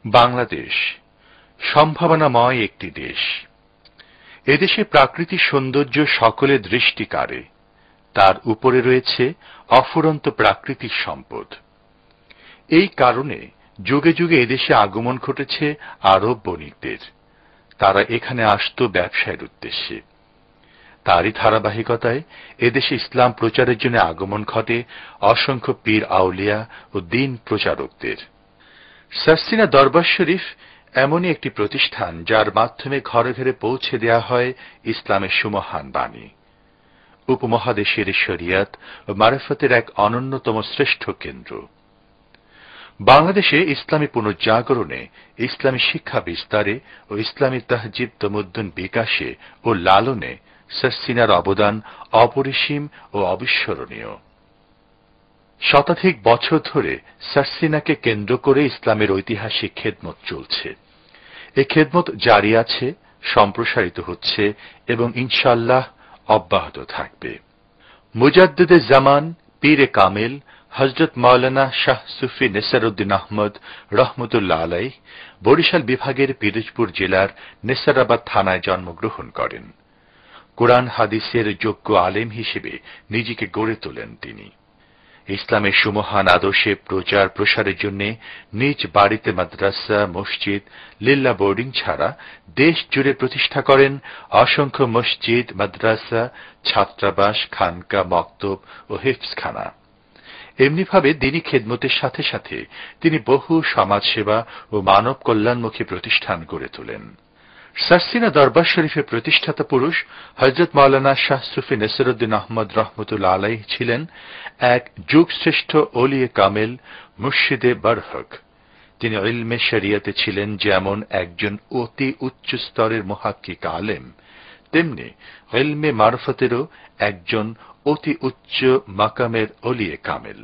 বাংলাদেশ সম্ভাবনাময় একটি দেশ। এদেশে প্রাকৃতিক সৌন্দর্য সকলের দৃষ্টি কাড়ে। তার উপরে রয়েছে অফুরন্ত প্রাকৃতিক সম্পদ। এই কারণে যুগে যুগে এদেশে আগমন ঘটেছে আরব বণিকদের। তারা এখানে আসত ব্যবসায়ের উদ্দেশ্যে। তারই ধারাবাহিকতায় এদেশে ইসলাম প্রচারের জন্য আগমন ঘটে অসংখ্য পীর আউলিয়া ও দ্বীন প্রচারকদের। সারসিনা দরবার শরীফ এমনই একটি প্রতিষ্ঠান যার মাধ্যমে ঘরে ঘরে পৌঁছে দেয়া হয় ইসলামের সুমহান বাণী। উপমহাদেশের শরিয়াত ও মারিফতের এক অনন্যতম শ্রেষ্ঠ কেন্দ্র। বাংলাদেশে ইসলামী পুনর্জাগরণে, ইসলামী শিক্ষা বিস্তারে ও ইসলামী তাহজিব তমুদ্দুন বিকাশে ও লালনে সারসিনার অবদান অপরিসীম ও অবিস্মরণীয়। শতাধিক বছর ধরে সারসিনাকে কেন্দ্র করে ইসলামের ঐতিহাসিক খেদমত চলছে। এই খেদমত জারি আছে, সম্প্রসারিত হচ্ছে এবং ইনশাআল্লাহ অব্যাহত থাকবে। মুজাদ্দিদে জামান পীরে কামেল হযরত মাওলানা শাহ সুফি নেসারউদ্দিন আহমদ রহমতুল্লাহ আলাইহ বরিশাল বিভাগের পিরোজপুর জেলার নেসারাবাদ থানায় জন্মগ্রহণ করেন। কুরআন হাদিসের যোগ্য আলেম হিসেবে নিজেকে গড়ে তোলেন তিনি। ইসলামের সুমহান আদর্শে প্রচার প্রসারের জন্য নিজ বাড়িতে মাদ্রাসা, মসজিদ, লিল্লা বোর্ডিং ছাড়া দেশ জুড়ে প্রতিষ্ঠা করেন অসংখ্য মসজিদ, মাদ্রাসা, ছাত্রাবাস, খানকা, মক্তব ও হিফজখানা। এমনিভাবে দ্বীনী খেদমতের সাথে সাথে তিনি বহু সমাজসেবা ও মানব কল্যাণমুখী প্রতিষ্ঠান গড়ে তোলেন। সারসিনা দরবার শরীফের প্রতিষ্ঠাতা পুরুষ হযরত মাওলানা শাহ সুফি নেসারউদ্দিন আহমদ রহমতুল্লাহ আলাইহ ছিলেন এক যুগশ্রেষ্ঠ ওলিয়ে কামেল, মুর্শিদে বরহক। তিনি ইলমে শরিয়তে ছিলেন যেমন একজন অতি উচ্চ স্তরের মুহাক্কিক আলেম, তেমনি ইলমে মারফতেরও একজন অতি উচ্চ মাকামের ওলিয়ে কামেল।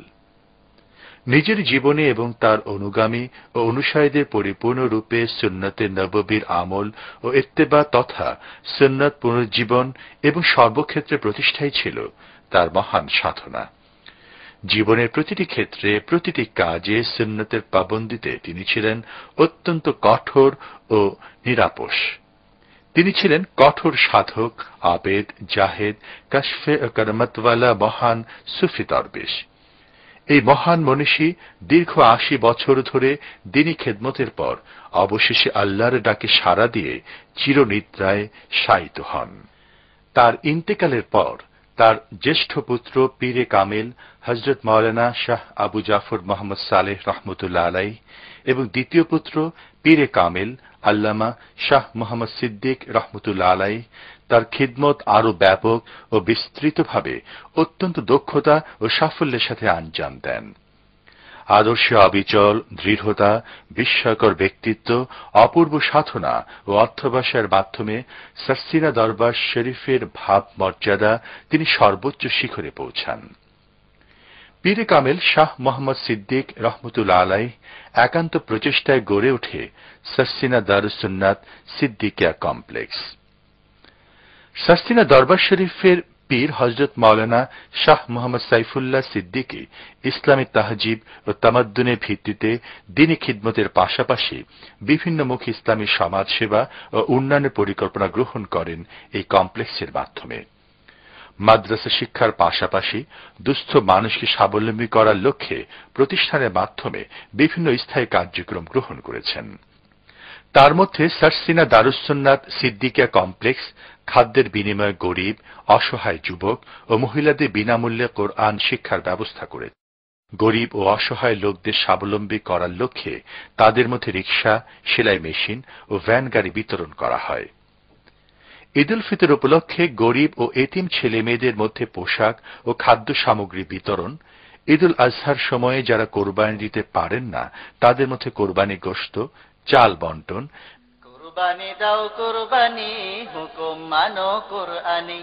নিজের জীবনে এবং তার অনুগামী ও অনুসারীদের পরিপূর্ণরূপে সুন্নতে নববীর আমল ও ইত্তেবা তথা সুন্নত পুনর্জীবন এবং সর্বক্ষেত্রে প্রতিষ্ঠাই ছিল তার মহান সাধনা। জীবনের প্রতিটি ক্ষেত্রে, প্রতিটি কাজে সুন্নতের পাবন্দিতে তিনি ছিলেন অত্যন্ত কঠোর ও নিরাপোস। তিনি ছিলেন কঠোর সাধক, আবেদ, জাহেদ, কাশফে ও করমতওয়ালা মহান সুফি দরবেশ। এই মহান মনীষী দীর্ঘ ৮০ বছর ধরে দ্বীনী খেদমতের পর অবশেষে আল্লাহর ডাকে সাড়া দিয়ে চিরনিদ্রায় শায়িত হন। তার ইন্তেকালের পর তার জ্যেষ্ঠ পুত্র পীরে কামেল হযরত মাওলানা শাহ আবু জাফর মোহাম্মদ সালেহ রহমতুল্লাহ আলাইহ এবং দ্বিতীয় পুত্র পীরে কামেল আল্লামা শাহ মোহাম্মদ সিদ্দিক রহমতুল্লাহ আলাইহ তার খিদমত আরো ব্যাপক ও বিস্তৃতভাবে অত্যন্ত দক্ষতা ও সাফল্যের সাথে আঞ্জাম দেন। আদর্শে অবিচল দৃঢ়তা, বিস্ময়কর ব্যক্তিত্ব, অপূর্ব সাধনা ও অধ্যবসায়ের মাধ্যমে সারসিনা দরবার শরীফের ভাব মর্যাদা তিনি সর্বোচ্চ শিখরে পৌঁছান। পীরে কামেল শাহ মোহাম্মদ সিদ্দিক রহমতুল্লাহ আলাইহ একান্ত প্রচেষ্টায় গড়ে ওঠে সারসিনা দারুস সুন্নাত সিদ্দিকিয়া কমপ্লেক্স। সারসিনা দরবার শরীফের পীর হযরত মাওলানা শাহ মোহাম্মদ সাইফুল্লাহ সিদ্দিকী ইসলামী তাহজিব ও তামাদ্দুনের ভিত্তিতে দ্বীনী খিদমতের পাশাপাশি বিভিন্নমুখী ইসলামী সমাজসেবা ও উন্নয়নের পরিকল্পনা গ্রহণ করেন এই কমপ্লেক্সের মাধ্যমে। মাদ্রাসা শিক্ষার পাশাপাশি দুস্থ মানুষকে স্বাবলম্বী করার লক্ষ্যে প্রতিষ্ঠানের মাধ্যমে বিভিন্ন স্থায়ী কার্যক্রম গ্রহণ করেছেন। তার মধ্যে সারসিনা দারুস সুন্নাত সিদ্দিকিয়া কমপ্লেক্স খাদ্যের বিনিময়ে গরিব, অসহায় যুবক ও মহিলাদের বিনামূল্যে কোরআন শিক্ষার ব্যবস্থা করে গরিব ও অসহায় লোকদের স্বাবলম্বী করার লক্ষ্যে তাদের মধ্যে রিকশা, সেলাই মেশিন ও ভ্যান গাড়ি বিতরণ করা হয়। ঈদ উল ফিতর উপলক্ষে গরিব ও এতিম ছেলে মেয়েদের মধ্যে পোশাক ও খাদ্য সামগ্রী বিতরণ, ঈদ উল আজহার সময়ে যারা কোরবানি দিতে পারেন না তাদের মধ্যে কোরবানি গোশত, চাল বন্টন। কোরবানি দাও কোরবানি, হুকুম মানো কোরআনি।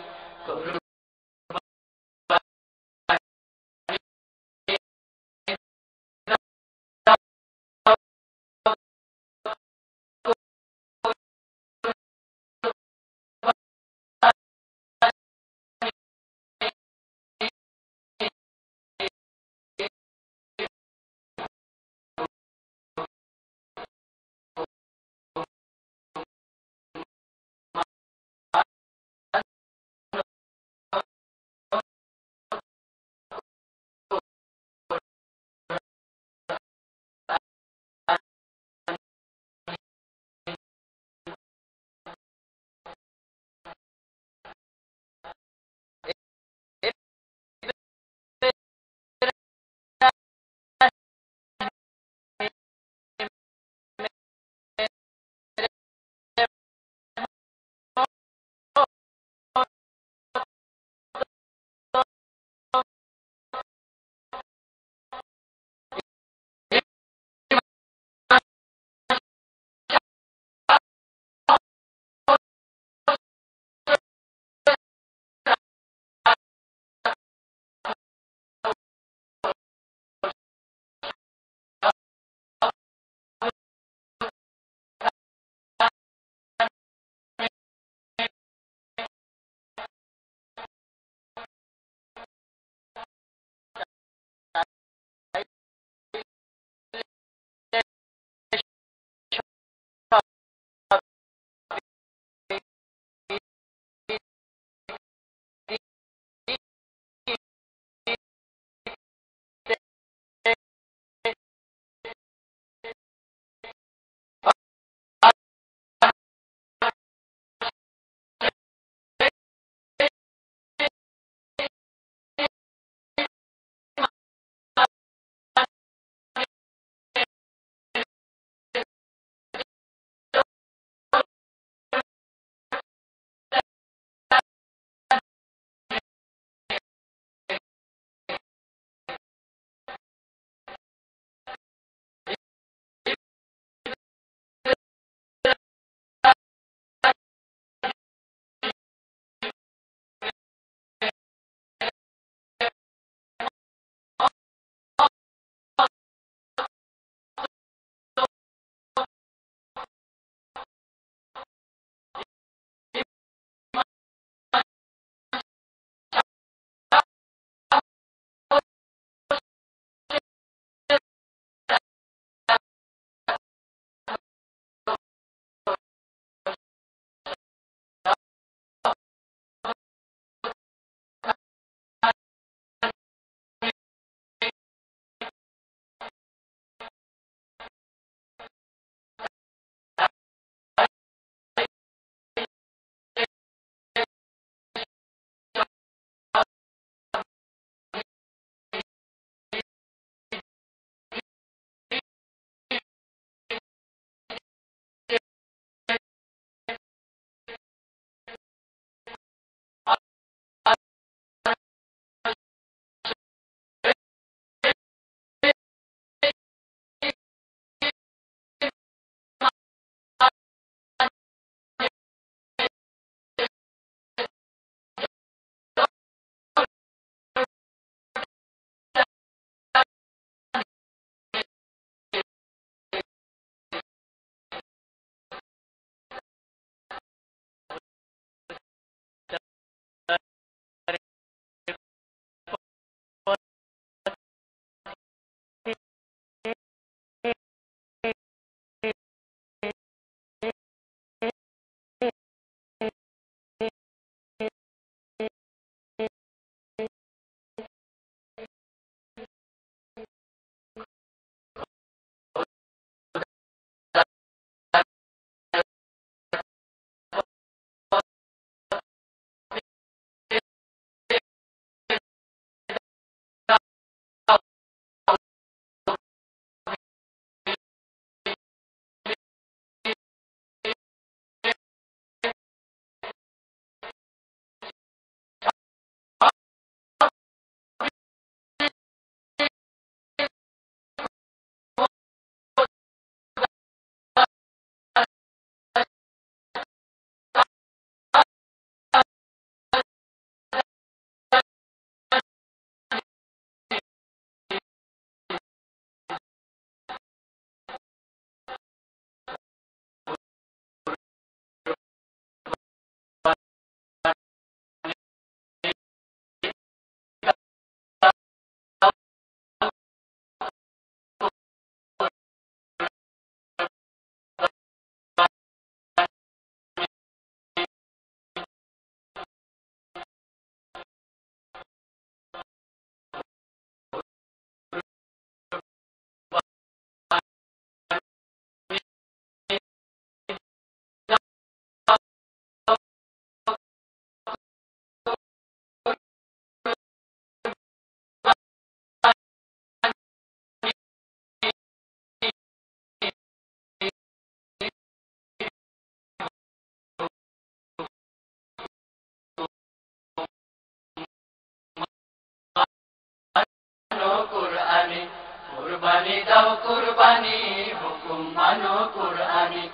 কুরবানি দাও কুরবানি হুকুম মানো কুরআনি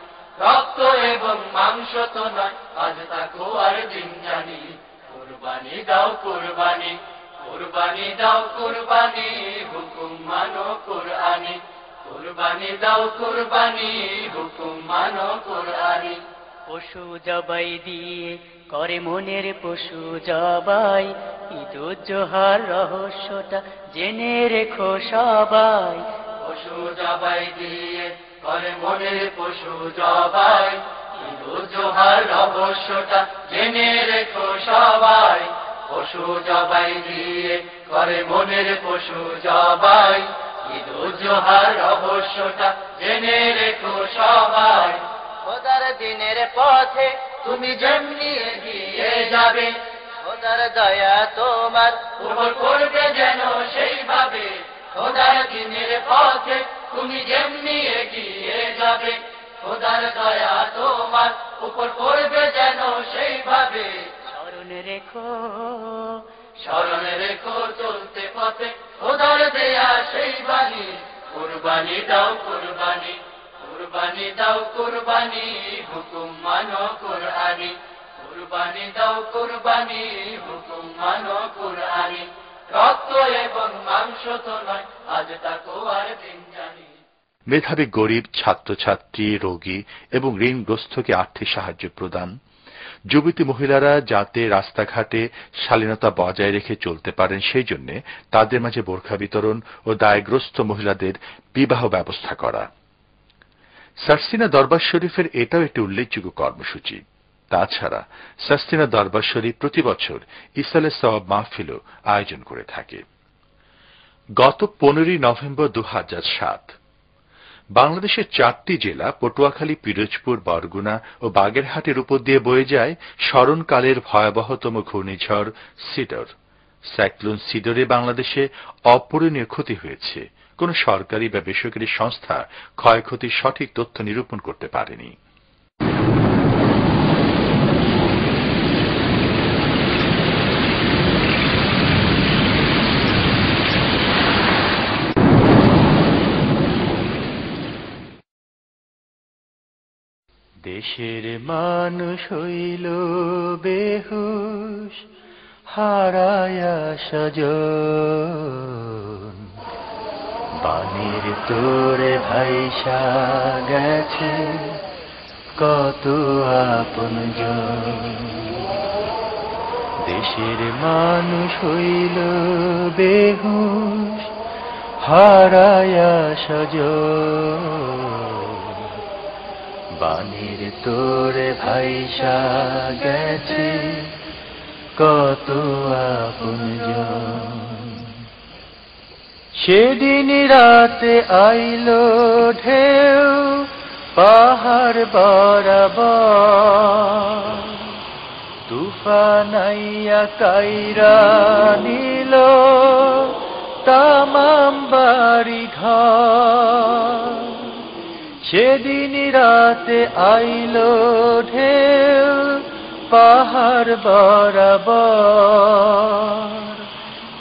রক্ত এবং মাংস তো নয় আজ তাকওয়ার দিন জানি কুরবানি দাও কুরবানি কুরবানি দাও কুরবানি হুকুম মানো কুরআনি কুরবানি দাও কুরবানি হুকুম মানো কুরআনি পশু জবাই দিয়ে করে মনের পশু জবাই ঈদুল জোহার রহস্যটা জেনে রেখো সবাই পশু জবাই দিয়ে করে মনের পশু জবাই ঈদুল জোহার রহস্যটা জেনে রেখো সবাই পশু জবাই দিয়ে করে মনের পশু জবাই ঈদুল জোহার রহস্যটা জেনে রেখো সবাই খোদার দিনের পথে তুমি যেমনি এগিয়ে যাবে খোদার দয়া তোমার উপর করবে যেন সেইভাবে খোদার দিনের পথে তুমি যেমনি এগিয়ে যাবে খোদার দয়া তোমার উপর করবে যেন সেইভাবে স্মরণে রেখো চলতে পথে খোদার দেয়া সেই বাণী কুরবানি দাও কুরবানি কুরবানি দাও কুরবানি হুকুম মানো কুরআনি কুরবানি দাও কুরবানি হুকুম মানো কুরআনি রক্ত এবং মাংস তো নয় আজ তাকওয়ার দিন জানি। মেধাবী গরিব ছাত্রছাত্রী রোগী এবং ঋণগ্রস্তকে আর্থিক সাহায্য প্রদান, যুবতী মহিলারা যাতে রাস্তাঘাটে শালীনতা বজায় রেখে চলতে পারেন সেই জন্য তাদের মাঝে বোরখা বিতরণ ও দায়গ্রস্ত মহিলাদের বিবাহ ব্যবস্থা করা। সারসিনা দরবার শরীফের এটাও একটি উল্লেখযোগ্য কর্মসূচি। তাছাড়া সারসিনা দরবার শরীফ প্রতি বছর ইসালে সওয়াব মাহফিলও আয়োজন করে থাকে। গত 15 নভেম্বর 2007 বাংলাদেশের 4টি জেলা পটুয়াখালী, পিরোজপুর, বরগুনা ও বাগেরহাটের উপর দিয়ে বয়ে যায় স্মরণকালের ভয়াবহতম ঘূর্ণিঝড় সিডর। সাইক্লোন সিডরে বাংলাদেশে অপূরণীয় ক্ষতি হয়েছে। কোন সরকারি বা বেসরকারি সংস্থা ক্ষয়ক্ষতির সঠিক তথ্য নিরূপণ করতে পারেনি। দেশের মানুষ হইল বেহুশ হারায়া সজন বাণীর তোরে ভাইসা গেছে কত আপনজন। দেশের মানুষ হইল বেহুশ হারায়া সজন বাণীর তোরে ভাইসা গেছে কত আপনজন। সেদিন রাতে আইলো ঢেউ পাহাড় বরাবর তুফান আইয়া কাইরা নিল তামাম বাড়ি ঘর। সেদিন রাতে আইলো ঢেউ পাহাড় বরাবর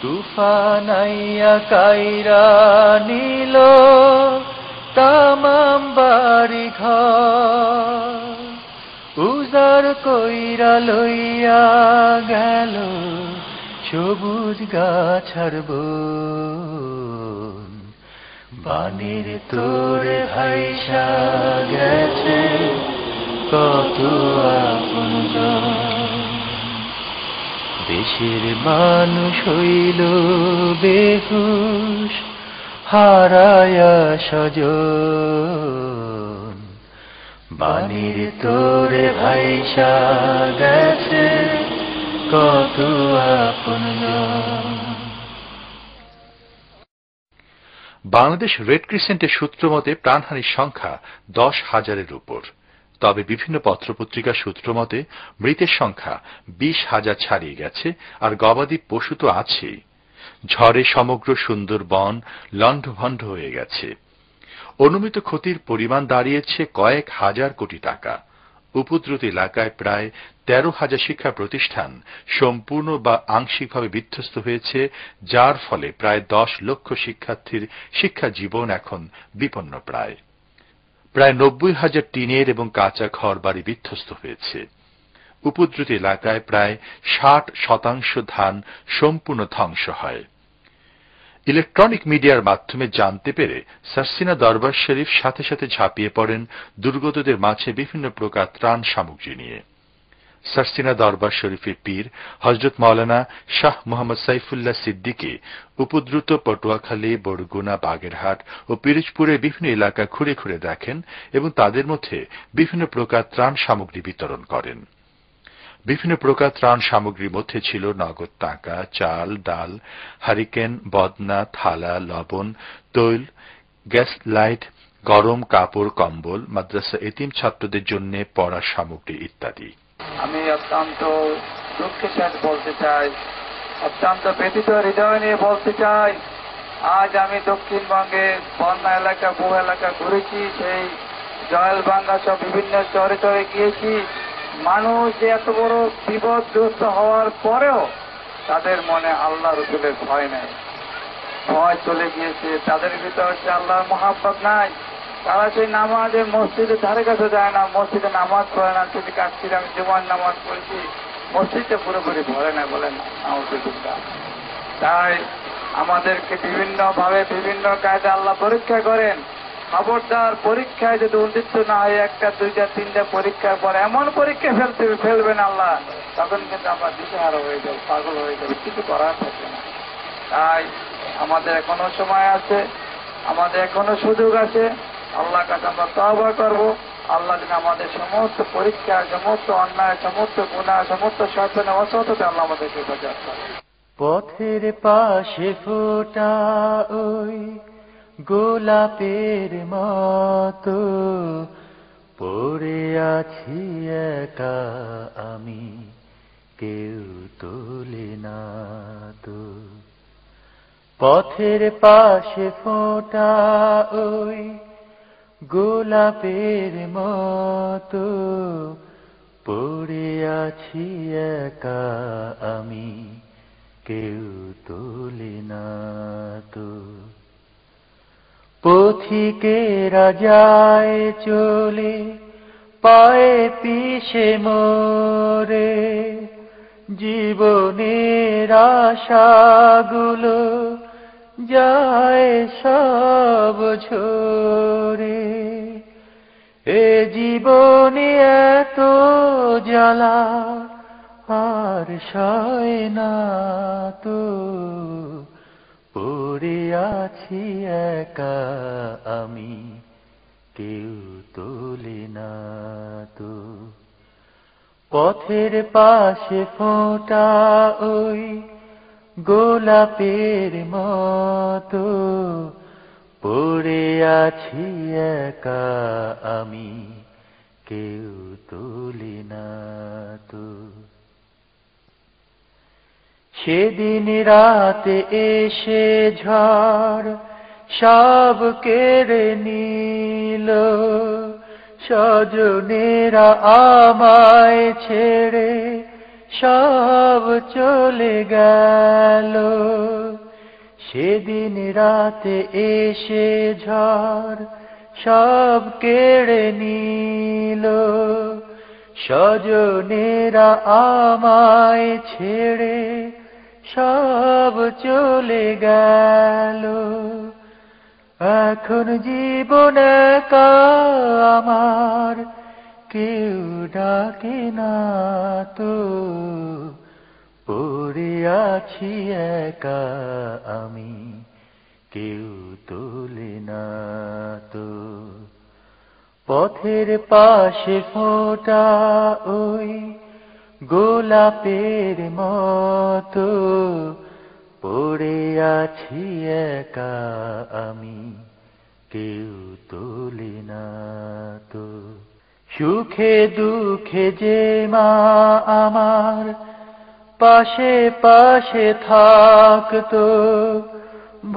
তুফান আইয়া কাইরা নিল তামাম বাড়ি ঘর। উজার কইরা লইয়া গেল সবুজ গাছার বন বাণীর তোরে ভাইসা গেছে কত আপনজন। দেশের মানুষ হইল বেহুশ হারায়া সজন বাণীর তোরে ভাইসা গেছে কত আপনজন। বাংলাদেশ রেড ক্রিসেন্টের সূত্র মতে প্রাণহানির সংখ্যা 10,000-এর উপর। তবে বিভিন্ন পত্রপত্রিকার সূত্র মতে মৃতের সংখ্যা 20,000 ছাড়িয়ে গেছে, আর গবাদি পশু তো আছেই। ঝড়ে সমগ্র সুন্দরবন লণ্ডভণ্ড হয়ে গেছে। অনুমিত ক্ষতির পরিমাণ দাঁড়িয়েছে কয়েক হাজার কোটি টাকা। উপদ্রুত এলাকায় প্রায় 13,000 শিক্ষা প্রতিষ্ঠান সম্পূর্ণ বা আংশিকভাবে বিধ্বস্ত হয়েছে, যার ফলে প্রায় 10 লক্ষ শিক্ষার্থীর শিক্ষা জীবন এখন বিপন্ন। প্রায় 90,000 টিনের এবং কাঁচা ঘরবাড়ি বিধ্বস্ত হয়েছে। উপদ্রুত এলাকায় প্রায় 60% ধান সম্পূর্ণ ধ্বংস হয়। ইলেকট্রনিক মিডিয়ার মাধ্যমে জানতে পেরে সারসিনা দরবার শরীফ সাথে সাথে ঝাঁপিয়ে পড়েন দুর্গতদের মাঝে বিভিন্ন প্রকার ত্রাণ সামগ্রী নিয়ে। সারসিনা দরবার শরীফের পীর হযরত মাওলানা শাহ মোহাম্মদ সাইফুল্লাহ সিদ্দিকী উপদ্রুত পটুয়াখালী, বরগুনা, বাগেরহাট ও পিরোজপুরের বিভিন্ন এলাকা ঘুরে ঘুরে দেখেন এবং তাদের মধ্যে বিভিন্ন প্রকার ত্রাণ সামগ্রী বিতরণ করেন। বিভিন্ন প্রকার ত্রাণ সামগ্রীর মধ্যে ছিল নগদ টাকা, চাল, ডাল, হারিকেন, বদনা, থালা, লবণ, তৈল, গ্যাস লাইট, গরম কাপড়, কম্বল, মাদ্রাসা এতিম ছাত্রদের জন্য পড়ার সামগ্রী ইত্যাদি। আমি অত্যন্ত দুঃখের সাথে বলতে চাই, অত্যন্ত ব্যথিত হৃদয় নিয়ে বলতে চাই, আজ আমি দক্ষিণবঙ্গে বন্যা এলাকা, বহু এলাকা ঘুরেছি, সেই জয়েলবাঙ্গা সব বিভিন্ন চরে চরে গিয়েছি। মানুষ যে এত বড় বিপদগ্রস্ত হওয়ার পরেও তাদের মনে আল্লাহ রসুলের ভয় নেই, ভয় চলে গিয়েছে। তাদের ভিতর হচ্ছে আল্লাহর মহাব্বত নাই। তারা সেই নামাজে মসজিদের ধারে কাছে যায় না, মসজিদে নামাজ পড়ে না। তিনি কাটছিলেন, আমি জুমার নামাজ পড়েছি, মসজিদে পুরোপুরি ভরে না, বলেন আউযুবিল্লাহ। তাই আমাদেরকে বিভিন্ন ভাবে বিভিন্ন কায়দা আল্লাহ পরীক্ষা করেন। খবরদার, পরীক্ষায় যদি উন্নীত না হয়, একটা, দুইটা, তিনটা পরীক্ষার পর এমন পরীক্ষা ফেলবেন আল্লাহ, তখন কিন্তু আমরা দিশেহারা হয়ে যাব, পাগল হয়ে যাবে, কিছু করার থাকে না। তাই আমাদের এখনো সময় আছে, আমাদের এখনো সুযোগ আছে। আল্লাহর কাছে আমরা তওবা করব। আল্লাহ যেন আমাদের সমস্ত পরীক্ষা, সমস্ত অন্যায়, সমস্ত গুনাহ, সমস্ত শয়তানের অসততে আল্লাহ আমাদেরকে হেফাজত করে। পথের পাশে ফোটা ওই গোলাপের মতো পড়ে আছি একা আমি, কেউ তোলে না তো। পথের পাশে ফোটা ওই গোলাপের মতো পড়ে আছি একা আমি, কেউ তোলে না তো। পথিকেরা যায় চলে পায়ে পিষে মোরে, জীবনের আশাগুলো যায় সব ঝরে। এ জীবনে এত জ্বালা আর সয় না তো, পড়ে আছি একা আমি, কেউ তোলে না তো। পথের পাশে ফোটা ওই গোলাপের মতো পড়ে আছি একা আমি, কেউ তোলে না তো। সেদিন রাতে এসে ঝড় সব কেড়ে নিল, স্বজনেরা আমায় ছেড়ে সব চলে গেল। সেদিন রাতে এসে ঝড় সব কেড়ে নিল, স্বজনেরা আমায় ছেড়ে সব চলে গেল। এখন জীবন একা আমার, কেউ ডাকে না তো, পড়ে আছি একা আমি, কেউ তোলে না তো। পথের পাশে ফোটা ওই গোলাপের মতো পড়ে আছি একা আমি, কেউ তোলে না তো। সুখে দুঃখে যে মা আমার পাশে পাশে থাকতো,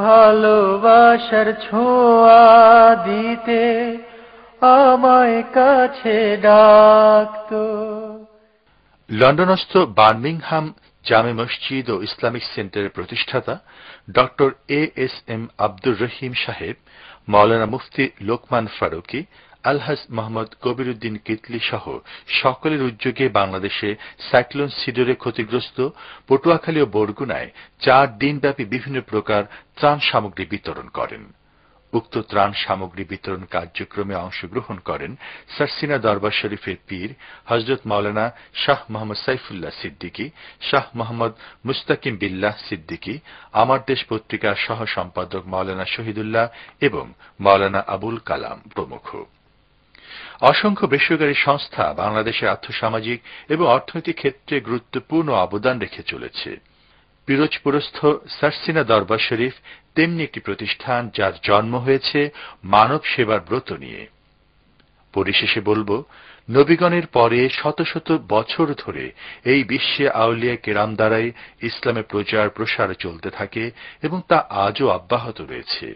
ভালোবাসার ছোঁয়া দিতে আমায় কাছে ডাকতো। লন্ডনস্থ বার্মিংহাম জামে মসজিদ ও ইসলামিক সেন্টারের প্রতিষ্ঠাতা ডক্টর এএসএম আব্দুর রহিম সাহেব, মাওলানা মুফতি লোকমান ফারুকী, আলহাজ মোহাম্মদ কবিরউদ্দিন কিতলি সহ সকলের উদ্যোগে বাংলাদেশে সাইক্লোন সিডরে ক্ষতিগ্রস্ত পটুয়াখালী ও বরগুনায় 4 দিনব্যাপী বিভিন্ন প্রকার ত্রাণ সামগ্রী বিতরণ করেন। উক্ত ত্রাণ সামগ্রী বিতরণ কার্যক্রমে অংশগ্রহণ করেন সারসিনা দরবার শরীফের পীর হযরত মাওলানা শাহ মোহাম্মদ সাইফুল্লাহ সিদ্দিকী, শাহ মোহাম্মদ মুস্তাকিম বিল্লাহ সিদ্দিকী, আমার দেশ পত্রিকার সহ সম্পাদক মাওলানা শহীদুল্লাহ এবং মাওলানা আবুল কালাম প্রমুখ। অসংখ্য বেসরকারি সংস্থা বাংলাদেশের আর্থসামাজিক এবং অর্থনৈতিক ক্ষেত্রে গুরুত্বপূর্ণ অবদান রেখে চলেছে। পিরোজপুরস্থ সারসিনা দরবার শরীফ তেমনি একটি প্রতিষ্ঠান যার জন্ম হয়েছে মানব সেবার ব্রত নিয়ে। পরিশেষে বলব, নবীগণের পরে শত শত বছর ধরে এই বিশ্বে আউলিয়া কেরাম দ্বারাই ইসলামের প্রচার প্রসার চলতে থাকে এবং তা আজও অব্যাহত রয়েছে।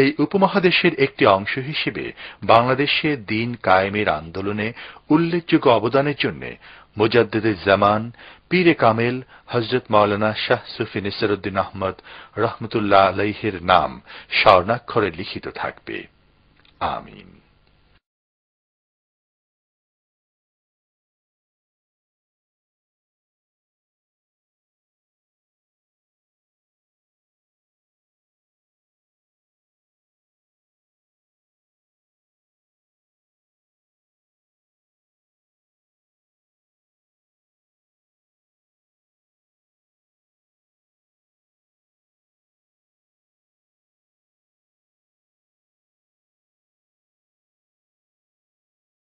এই উপমহাদেশের একটি অংশ হিসেবে বাংলাদেশে দ্বীন কায়েমের আন্দোলনে উল্লেখযোগ্য অবদানের জন্য মুজাদ্দিদে জামান পীরে কামেল হযরত মাওলানা শাহ সুফি নিসারউদ্দিন আহমদ রহমতুল্লাহ আলাইহির নাম স্বর্ণাক্ষরে লিখিত থাকবে। আমিন।